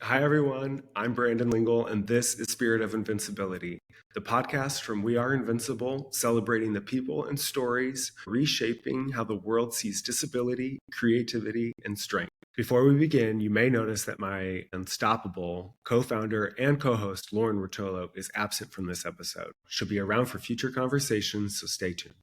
Hi, everyone. I'm Brandon Lingle, and this is Spirit of Invincibility, the podcast from We Are Invincible, celebrating the people and stories, reshaping how the world sees disability, creativity, and strength. Before we begin, you may notice that my unstoppable co-founder and co-host, Lauren Rotolo, is absent from this episode. She'll be around for future conversations, so stay tuned.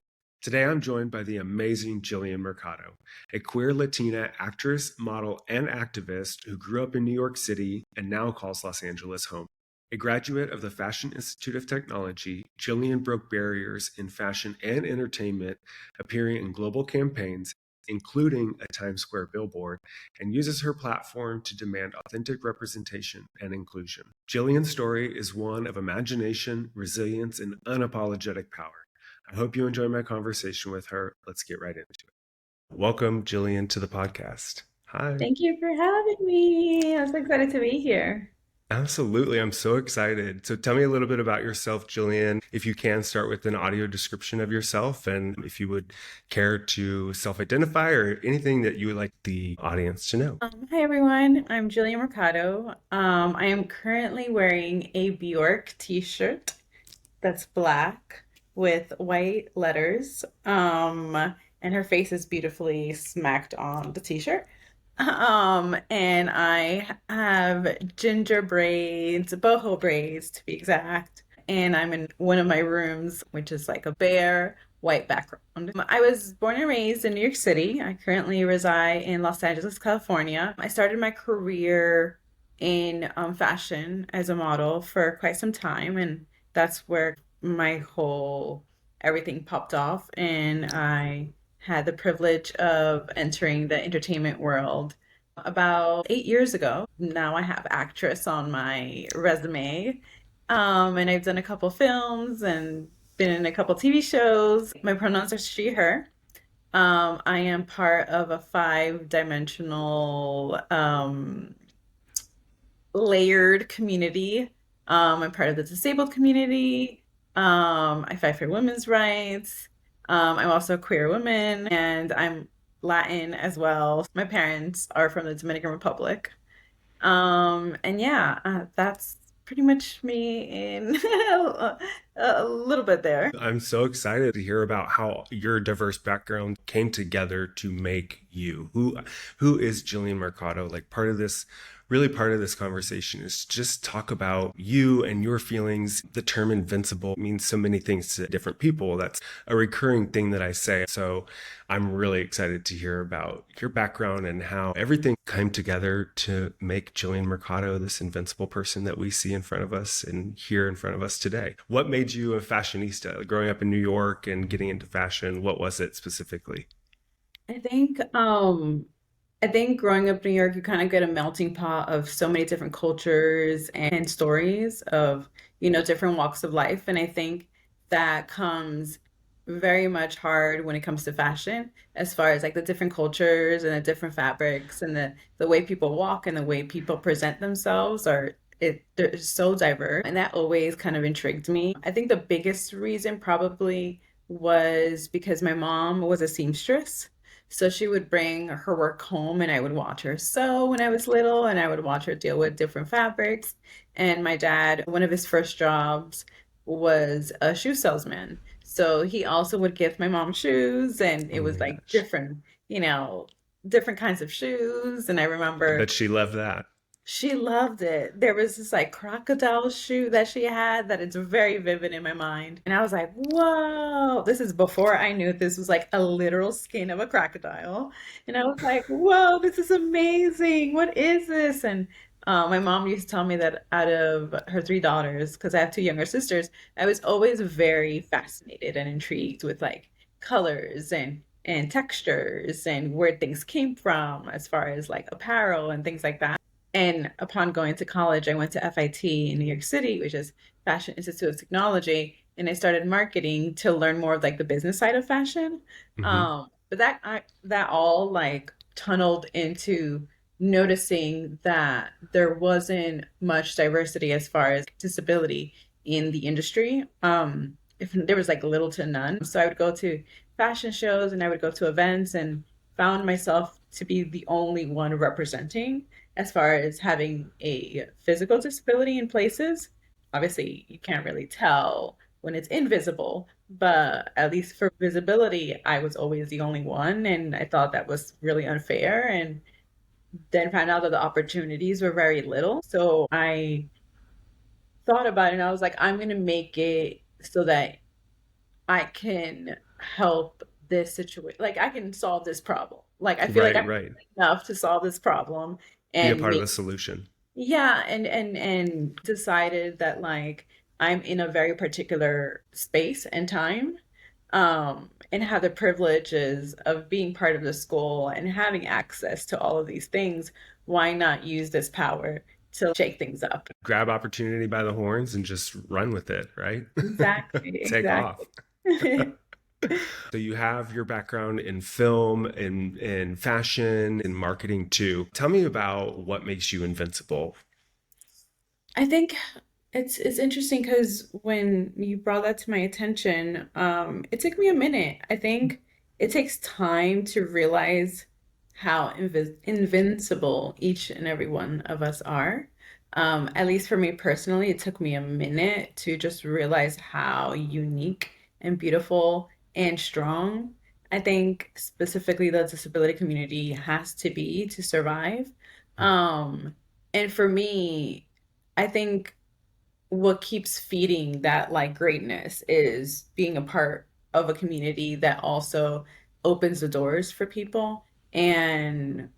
Today, I'm joined by the amazing Jillian Mercado, a queer Latina actress, model, and activist who grew up in New York City and now calls Los Angeles home. A graduate of the Fashion Institute of Technology, Jillian broke barriers in fashion and entertainment, appearing in global campaigns, including a Times Square billboard, and uses her platform to demand authentic representation and inclusion. Jillian's story is one of imagination, resilience, and unapologetic power. I hope you enjoy my conversation with her. Let's get right into it. Welcome, Jillian, to the podcast. Hi. Thank you for having me. I'm so excited to be here. Absolutely. I'm so excited. So tell me a little bit about yourself, Jillian. If you can, start with an audio description of yourself, and if you would care to self-identify or anything that you would like the audience to know. Hi everyone, I'm Jillian Mercado. I am currently wearing a Bjork t-shirt that's black with white letters. And her face is beautifully smacked on the t-shirt. And I have ginger braids, boho braids to be exact. And I'm in one of my rooms, which is like a bare white background. I was born and raised in New York City. I currently reside in Los Angeles, California. I started my career in fashion as a model for quite some time, and that's where my whole everything popped off. And I had the privilege of entering the entertainment world about 8 years ago. Now I have actress on my resume. And I've done a couple films and been in a couple TV shows. My pronouns are she, her. I am part of a five-dimensional layered community. I'm part of the disabled community. I fight for women's rights. I'm also a queer woman, and I'm Latin as well. My parents are from the Dominican Republic. And yeah, that's pretty much me in a little bit there. I'm so excited to hear about how your diverse background came together to make you. Who is Jillian Mercado? Like really part of this conversation is just talk about you and your feelings. The term invincible means so many things to different people. That's a recurring thing that I say. So I'm really excited to hear about your background and how everything came together to make Jillian Mercado this invincible person that we see in front of us and here in front of us today. What made you a fashionista? Like, growing up in New York and getting into fashion, what was it specifically? I think I think growing up in New York, you kind of get a melting pot of so many different cultures and stories of, different walks of life. And I think that comes very much hard when it comes to fashion, as far as like the different cultures and the different fabrics and the way people walk and the way people present themselves they're so diverse. And that always kind of intrigued me. I think the biggest reason probably was because my mom was a seamstress. So she would bring her work home and I would watch her sew when I was little and I would watch her deal with different fabrics. And my dad, one of his first jobs was a shoe salesman. So he also would gift my mom shoes and it Oh was my like gosh. you know, different kinds of shoes. And I I remember bet she loved that. she loved it. There was this like crocodile shoe that she had that it's very vivid in my mind. And I was like, whoa, this is before I knew this was like a literal skin of a crocodile. And I was like, whoa, this is amazing. What is this? And my mom used to tell me that out of her three daughters, because I have two younger sisters, I was always very fascinated and intrigued with like colors and textures and where things came from as far as like apparel and things like that. And upon going to college, I went to FIT in New York City, which is Fashion Institute of Technology, and I started marketing to learn more of like the business side of fashion. Hmm. But that all like tunneled into noticing that there wasn't much diversity as far as disability in the industry. If there was like little to none. So I would go to fashion shows and I would go to events and found myself to be the only one representing. as far as having a physical disability in places. Obviously, you can't really tell when it's invisible, but at least for visibility, I was always the only one, and I thought that was really unfair. And then found out that the opportunities were very little. So I thought about it and I was like, I'm going to make it so that I can help this situation. Like I can solve this problem. Like I feel like Right, I'm right. enough to solve this problem Be a and part of make the solution. yeah, and decided that like I'm in a very particular space and time, and have the privileges of being part of the school and having access to all of these things. Why not use this power to shake things up? Grab opportunity by the horns and just run with it, right? Exactly, Take off. exactly. So you have your background in film, in fashion, in marketing too. Tell me about what makes you invincible. I think it's interesting because when you brought that to my attention, it took me a minute. I think it takes time to realize how invincible each and every one of us are. At least for me personally, it took me a minute to just realize how unique and beautiful and strong I think specifically the disability community has to be to survive. Um, and for me, I think what keeps feeding that like greatness is being a part of a community that also opens the doors for people and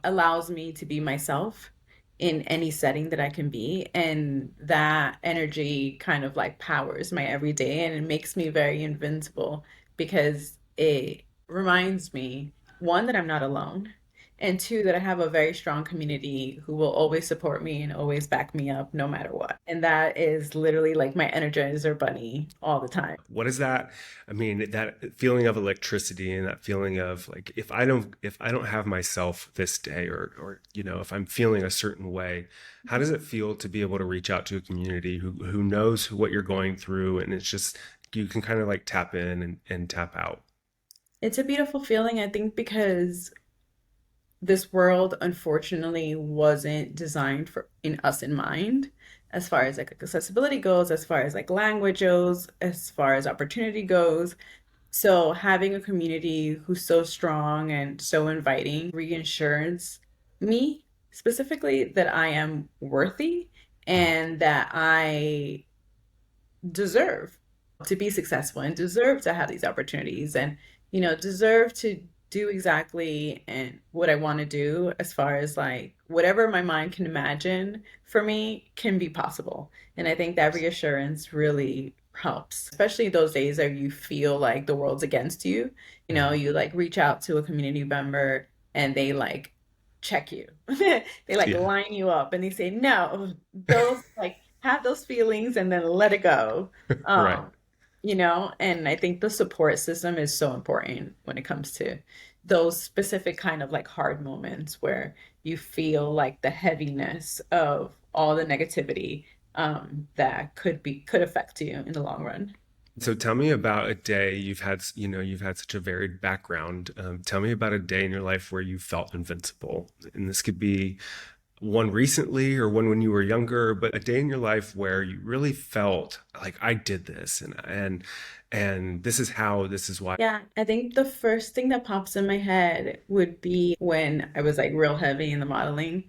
allows me to be myself in any setting that I can be. And that energy kind of like powers my everyday and it makes me very invincible because it reminds me, one, that I'm not alone and two, that I have a very strong community who will always support me and always back me up no matter what. And that is literally like my energizer bunny all the time. What is that? I mean, that feeling of electricity and that feeling of like if I don't have myself this day or if I'm feeling a certain way, how does it feel to be able to reach out to a community who knows what you're going through and it's just you can kind of like tap in and tap out. It's a beautiful feeling, I think, because this world unfortunately wasn't designed for in us in mind as far as like accessibility goes, as far as like language goes, as far as opportunity goes. So having a community who's so strong and so inviting reassures me specifically that I am worthy and that I deserve to be successful and deserve to have these opportunities and deserve to do exactly and what I want to do as far as like whatever my mind can imagine for me can be possible. And I think that reassurance really helps, especially those days that you feel like the world's against you. You like reach out to a community member and they like check you. They like Yeah. line you up and they say, no, those like have those feelings and then let it go. Right. Um, and I think the support system is so important when it comes to those specific kind of like hard moments where you feel like the heaviness of all the negativity that could affect you in the long run. So tell me about a day you've had such a varied background. Tell me about a day in your life where you felt invincible. And this could be one recently or one when you were younger, but a day in your life where you really felt like I did this and this is why. Yeah, I think the first thing that pops in my head would be when I was like real heavy in the modeling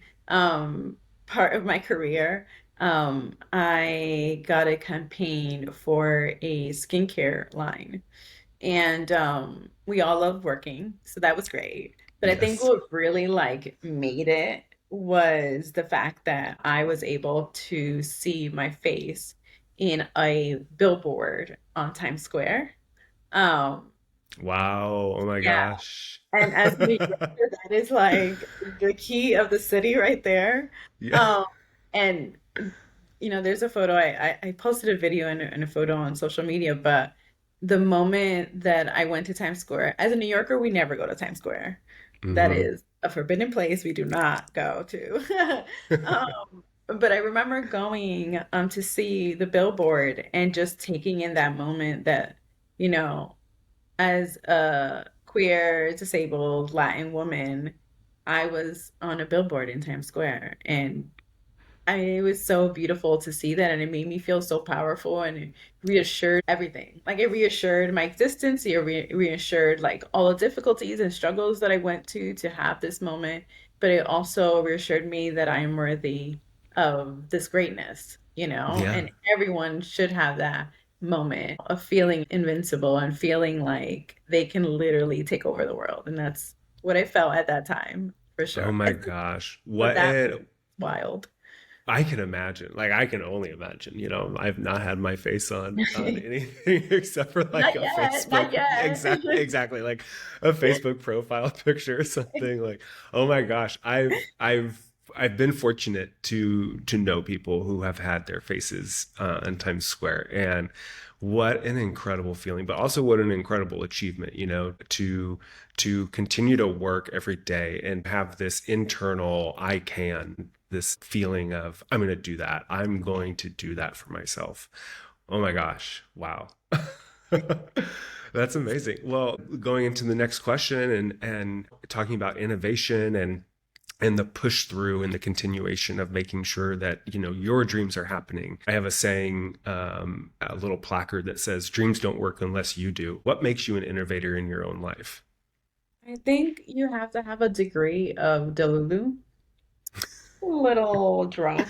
part of my career. I got a campaign for a skincare line, and we all loved working, so that was great. But I think Yes. what really like made it was the fact that I was able to see my face in a billboard on Times Square. Um, Wow. Oh my yeah, gosh. and as a New Yorker, that is like the key of the city right there. Yeah. Um, and there's a photo. I posted a video and a photo on social media, but the moment that I went to Times Square, as a New Yorker, we never go to Times Square. That Hmm. is a forbidden place we do not go to. But I remember going to see the billboard and just taking in that moment that, you know, as a queer, disabled Latin woman, I was on a billboard in Times Square, and it was so beautiful to see that, and it made me feel so powerful, and it reassured everything. Like it reassured my existence, it reassured like all the difficulties and struggles that I went to have this moment, but it also reassured me that I am worthy of this greatness, Yeah. and everyone should have that moment of feeling invincible and feeling like they can literally take over the world. And that's what I felt at that time, for Oh sure. my gosh. But What that it was wild. I can imagine. Like I can only imagine, I've not had my face on anything except for like Not a yet, Facebook not yet. exactly like a Facebook profile picture or something like, oh my gosh, I've been fortunate to know people who have had their faces in Times Square, and what an incredible feeling, but also what an incredible achievement, to continue to work every day and have this internal I can, this feeling of I'm going to do that. I'm going to do that for myself. Oh my gosh. Wow. That's amazing. Well, going into the next question and talking about innovation and the push through and the continuation of making sure that your dreams are happening. I have a saying, a little placard that says dreams don't work unless you do. What makes you an innovator in your own life? I think you have to have a degree of Delulu, a little drop of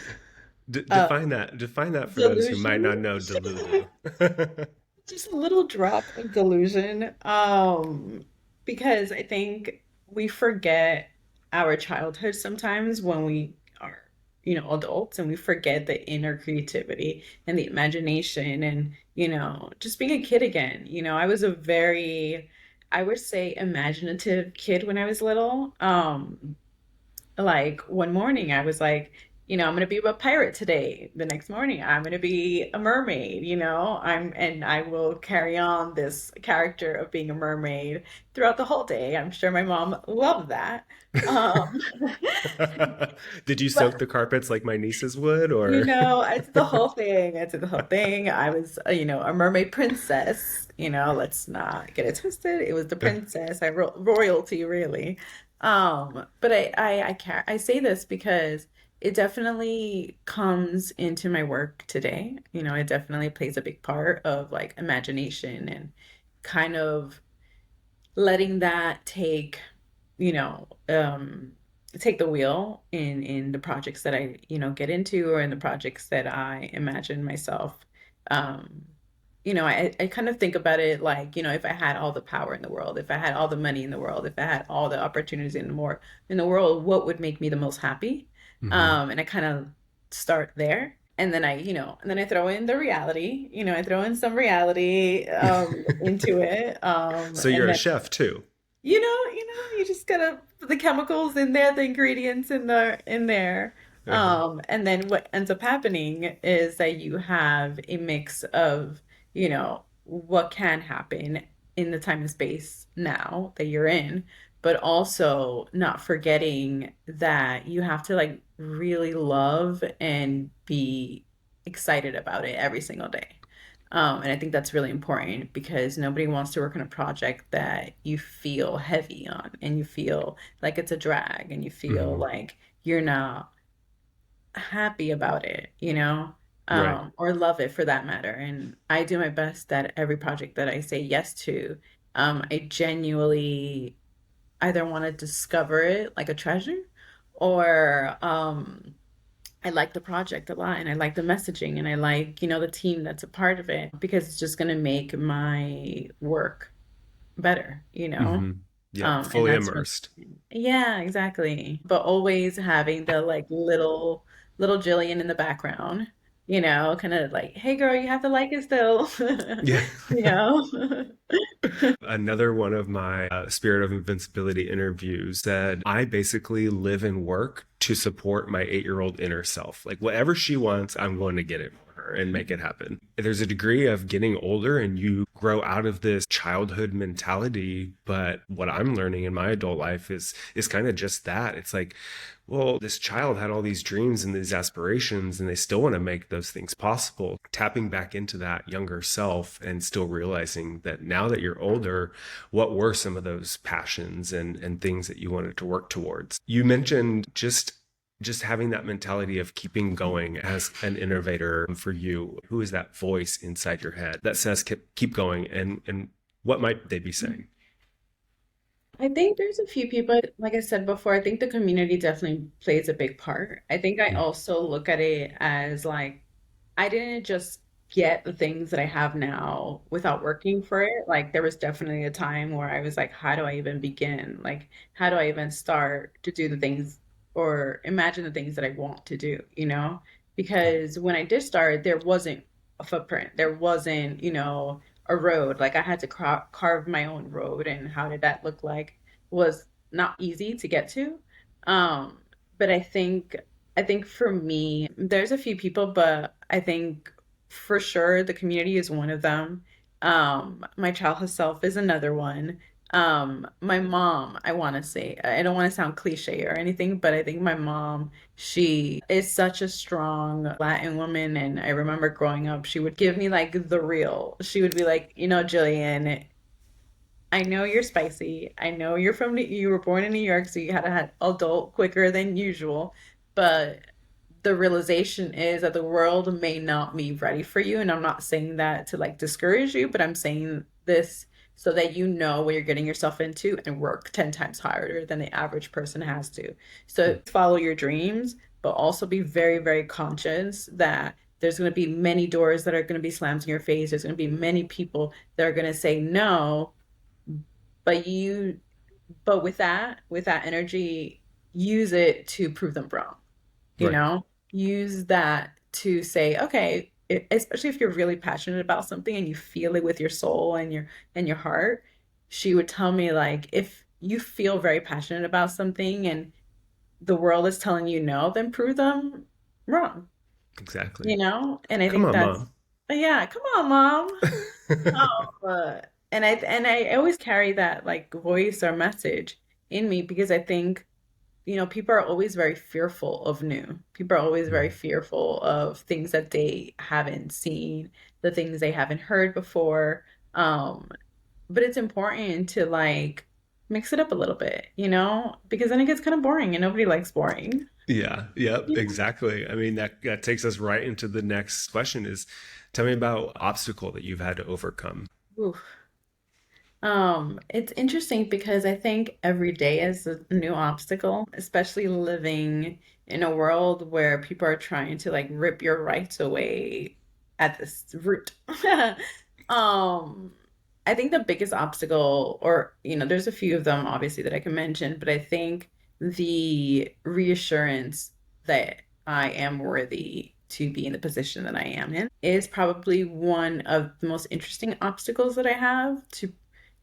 Define that for those who might delusion. not know Delulu. Just a little drop of delusion. Because I think we forget our childhood sometimes when we are, adults, and we forget the inner creativity and the imagination and, just being a kid again. I was a very, I would say, imaginative kid when I was little. Like one morning I was like, I'm gonna be a pirate today. The next morning I'm gonna be a mermaid, and I will carry on this character of being a mermaid throughout the whole day. I'm sure my mom loved that. Um, Did you soak but the carpets like my nieces would, or? I did the whole thing. I did the whole thing. I was, a mermaid princess. Let's not get it twisted. It was the princess. I royalty, really. But I say this because it definitely comes into my work today. It definitely plays a big part of like imagination and kind of letting that you know, take the wheel in the projects that I, get into, or in the projects that I imagine myself. Um, I kind of think about it like, if I had all the power in the world, if I had all the money in the world, if I had all the opportunities in the world, what would make me the most happy? Mhm. And I kind of start there. And then I throw in the reality, I throw in some reality into it. So And you're a then chef too. you just gotta put the chemicals in there, the ingredients in there. Uh-huh. And then what ends up happening is that you have a mix of, what can happen in the time and space now that you're in, but also not forgetting that you have to like really love and be excited about it every single day. And I think that's really important because nobody wants to work on a project that you feel heavy on, and you feel like it's a drag, and you feel Mhm. like you're not happy about it, Right. or love it for that matter. And I do my best that every project that I say yes to, I genuinely either want to discover it like a treasure, or I like the project a lot, and I like the messaging, and I like, the team that's a part of it, because it's just going to make my work better, Hmm. Yeah, And fully that's really, immersed. yeah, exactly. But always having the like little Jillian in the background, kind of like, hey girl, you have to like it still, Yeah. you know? Another one of my Spirit of Invincibility interviews said, I basically live and work to support my 8-year-old inner self. Like whatever she wants, I'm going to get it for and make it happen. There's a degree of getting older and you grow out of this childhood mentality. But what I'm learning in my adult life is kind of just that. It's like, well, this child had all these dreams and these aspirations, and they still want to make those things possible. Tapping back into that younger self and still realizing that now that you're older, what were some of those passions and things that you wanted to work towards? You mentioned just having that mentality of keeping going as an innovator. For you, who is that voice inside your head that says keep going, and what might they be saying? I think there's a few people, like I said before, I think the community definitely plays a big part. I think I also look at it as like I didn't just get the things that I have now without working for it. Like there was definitely a time where I was like, how do I even begin? Like, how do I even start to do the things or imagine the things that I want to do, you know? Because when I did start, there wasn't a footprint. There wasn't, a road. Like I had to carve my own road, and how did that look like was not easy to get to. Um, but I think for me, there's a few people, but I think for sure the community is one of them. My childhood self is another one. My mom, I want to say, I don't want to sound cliche or anything, but I think my mom, she is such a strong Latin woman. And I remember growing up, she would give me like the real. She would be like, Jillian, I know you're spicy. I know you were born in New York, so you had to have adult quicker than usual. But the realization is that the world may not be ready for you. And I'm not saying that to like discourage you, but I'm saying this so that you know what you're getting yourself into and work 10 times harder than the average person has to. So follow your dreams, but also be very, very conscious that there's going to be many doors that are going to be slammed in your face. There's going to be many people that are going to say no, but with that energy, use it to prove them wrong, you Right. know? Use that to say, okay, especially if you're really passionate about something and you feel it with your soul and your heart. She would tell me like, if you feel very passionate about something and the world is telling you no, then prove them wrong, Exactly. you know? And I Come think on, that's, mom. yeah, come on, mom. And I always carry that like voice or message in me because I think, people are always very fearful of new. People are always very fearful of things that they haven't seen, the things they haven't heard before. Um, but it's important to like mix it up a little bit, because then it gets kind of boring and nobody likes boring. Yeah, yep, You exactly. I mean, that takes us right into the next question is, tell me about obstacle that you've had to overcome. Oof. It's interesting because I think every day is a new obstacle, especially living in a world where people are trying to like rip your rights away at this root. Um, I think the biggest obstacle, or there's a few of them obviously that I can mention, but I think the reassurance that I am worthy to be in the position that I am in is probably one of the most interesting obstacles that I have to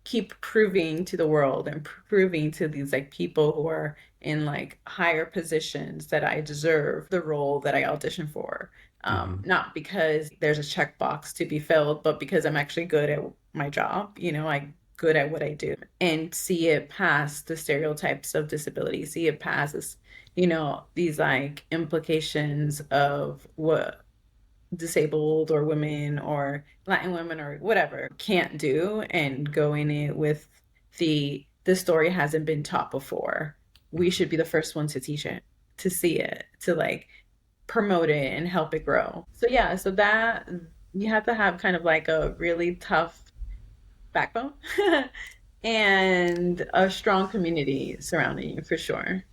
keep proving to the world and proving to these like people who are in like higher positions that I deserve the role that I audition for. Hmm. Not because there's a checkbox to be filled, but because I'm actually good at my job, I'm good at what I do and see it past the stereotypes of disability, see it past this, these like implications of what disabled or women or Latin women or whatever can't do, and go in it with the story hasn't been taught before. We should be the first ones to teach it, to see it, to like promote it and help it grow. So yeah, so that you have to have kind of like a really tough backbone and a strong community surrounding you for sure.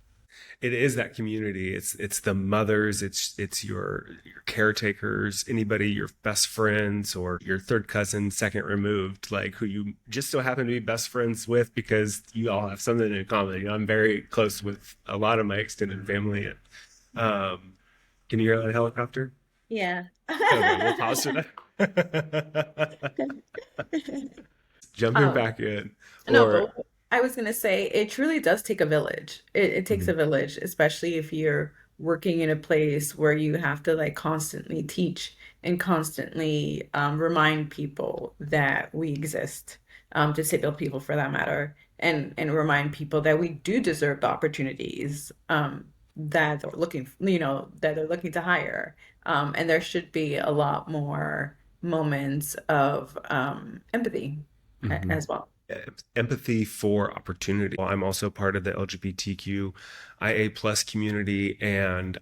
It is that community. It's the mothers, it's your caretakers, anybody, your best friends or your third cousin, second removed, like who you just so happen to be best friends with because you all have something in common. I'm very close with a lot of my extended family. Um, can you hear that helicopter? Yeah. Okay, we'll pause for that. Jumping um back in, No, or but I was gonna say it truly does take a village. It takes a Mhm. village, especially if you're working in a place where you have to like constantly teach and constantly remind people that we exist, disabled people for that matter, and remind people that we do deserve the opportunities that they're looking, that they're looking to hire. And there should be a lot more moments of empathy Hmm. as well. Empathy for opportunity. Well, I'm also part of the LGBTQIA plus community, and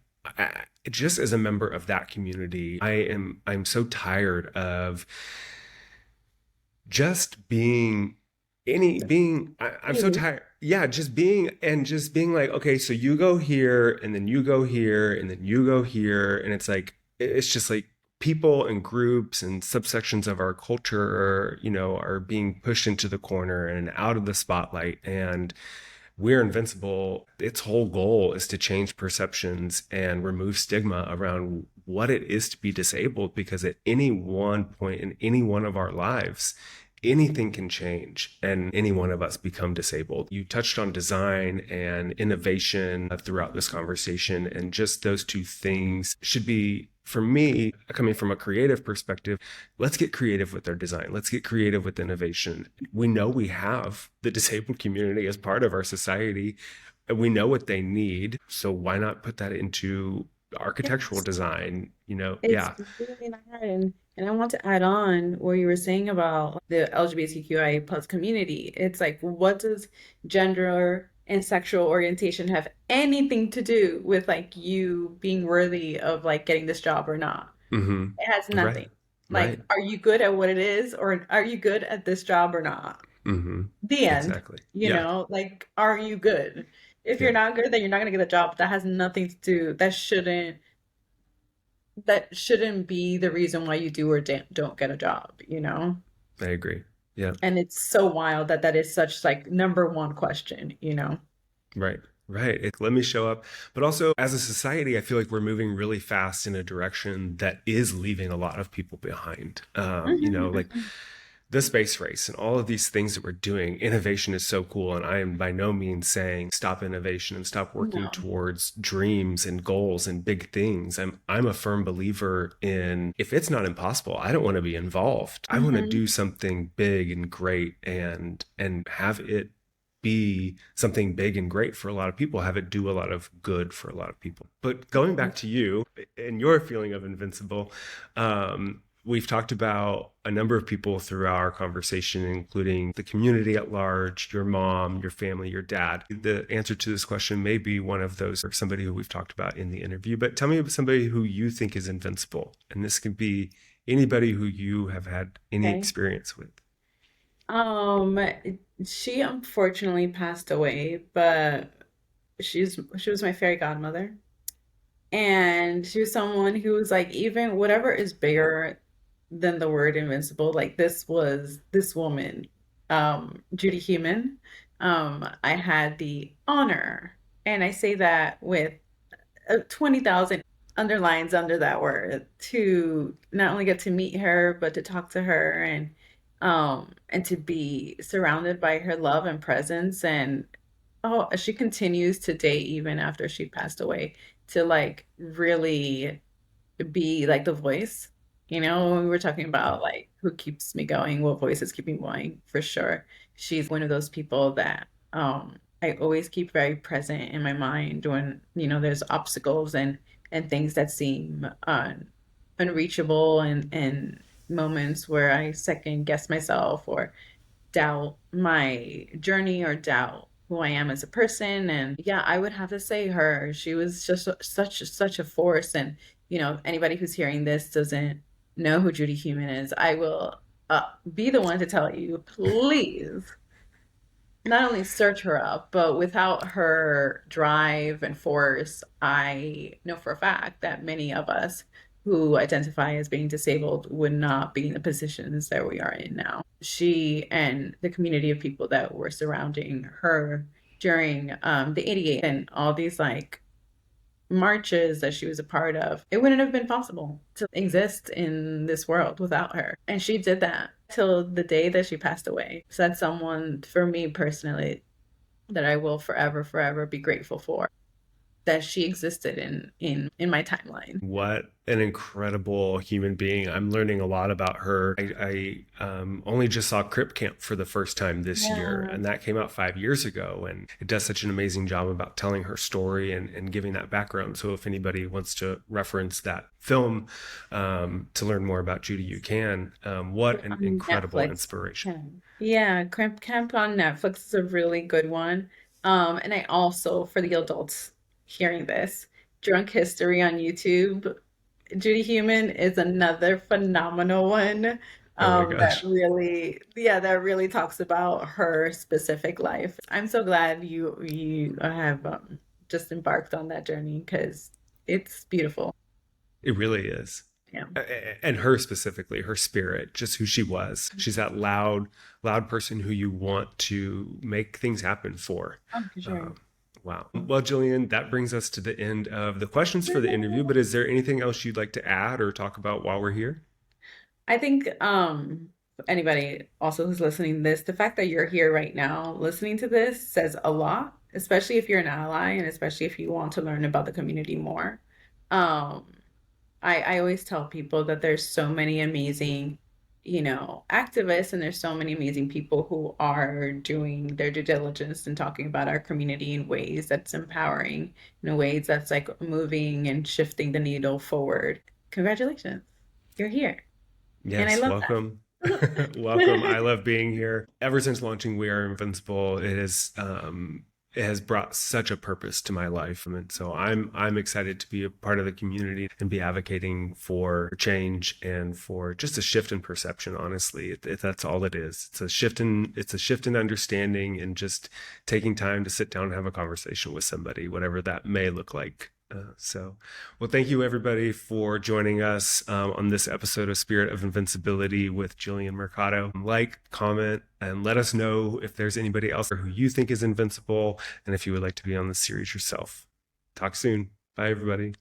just as a member of that community, I'm so tired of just being I'm so tired. Yeah, just being like, okay, so you go here and then you go here and then you go here. And it's like, it's just like people and groups and subsections of our culture are being pushed into the corner and out of the spotlight. And We're Invincible, its whole goal is to change perceptions and remove stigma around what it is to be disabled, because at any one point in any one of our lives, anything can change and any one of us become disabled. You touched on design and innovation throughout this conversation, and just those two things should be, for me, coming from a creative perspective, let's get creative with our design. Let's get creative with innovation. We know we have the disabled community as part of our society, and we know what they need. So why not put that into architectural Yes. design? It's Yeah. really not hard. And I want to add on what you were saying about the LGBTQIA plus community. It's like, what does gender and sexual orientation have anything to do with like you being worthy of like getting this job or not? Hmm. It has Right. nothing. Like, Right. are you good at what it is, or are you good at this job or not? Hmm. The end. Exactly. Yeah. Like, are you good? If you're Yeah. not good, then you're not gonna get the job. That has nothing to do, that shouldn't be the reason why you do or don't get a job? I agree. Yeah. And it's so wild that that is such like number one question? Right. Right. Let me show up. But also, as a society, I feel like we're moving really fast in a direction that is leaving a lot of people behind. Like Mhm. the space race and all of these things that we're doing. Innovation is so cool. And I am by no means saying stop innovation and stop working No. towards dreams and goals and big things. I'm a firm believer in, if it's not impossible, I don't want to be involved. I want to Hmm. do something big and great and have it be something big and great for a lot of people, have it do a lot of good for a lot of people. But going back to you and your feeling of invincible, we've talked about a number of people throughout our conversation, including the community at large, your mom, your family, your dad. The answer to this question may be one of those, or somebody who we've talked about in the interview. But tell me about somebody who you think is invincible. And this can be anybody who you have had any Okay. experience with. Um, she unfortunately passed away, but she was my fairy godmother. And she was someone who was like, even whatever is bigger than the word invincible, like this was this woman, Judith Heumann. I had the honor, and I say that with 20,000 underlines under that word, to not only get to meet her, but to talk to her and to be surrounded by her love and presence. And oh, she continues today, even after she passed away, to like really be like the voice. When we were talking about like who keeps me going, what voices keep me going, for sure. She's one of those people that I always keep very present in my mind when, there's obstacles and things that seem unreachable, and moments where I second guess myself or doubt my journey or doubt who I am as a person. And yeah, I would have to say her. She was just such a force. And anybody who's hearing this doesn't know who Judy Heumann is, I will be the one to tell you, please not only search her up, but without her drive and force, I know for a fact that many of us who identify as being disabled would not be in the positions that we are in now. She and the community of people that were surrounding her during the 88 and all these like marches that she was a part of, it wouldn't have been possible to exist in this world without her. And she did that till the day that she passed away. So that's someone, for me personally, that I will forever, forever be grateful for. that she existed in my timeline. What an incredible human being. I'm learning a lot about her. I only just saw Crip Camp for the first time this year, Yeah. and that came out 5 years ago. And it does such an amazing job about telling her story and giving that background. So if anybody wants to reference that film to learn more about Judy, you can. What an On incredible Netflix. inspiration. Yeah. Yeah, Crimp Camp on Netflix is a really good one. And I also, for the adults hearing this, Drunk History on YouTube. Judy Heumann is another phenomenal one. Oh my That gosh. really, yeah, that really talks about her specific life. I'm so glad you have just embarked on that journey because it's beautiful. It really is. Yeah. And her specifically, her spirit, just who she was. She's that loud person who you want to make things happen for. Oh, for sure. Um, wow. Well, Jillian, that brings us to the end of the questions for the interview. But is there anything else you'd like to add or talk about while we're here? I think anybody also who's listening to this, the fact that you're here right now listening to this says a lot, especially if you're an ally and especially if you want to learn about the community more. Um, I always tell people that there's so many amazing, activists, and there's so many amazing people who are doing their due diligence and talking about our community in ways that's empowering, in ways that's like moving and shifting the needle forward. Congratulations, you're here. And I Yes, love welcome. Welcome. I that. love being here. Ever since launching We Are Invincible, it has brought such a purpose to my life. And so I'm excited to be a part of the community and be advocating for change and for just a shift in perception, honestly. That's all it is. It's a shift in understanding and just taking time to sit down and have a conversation with somebody, whatever that may look like. Well, thank you everybody for joining us on this episode of Spirit of Invincibility with Jillian Mercado. Like, comment, and let us know if there's anybody else who you think is invincible and if you would like to be on the series yourself. Talk soon. Bye, everybody.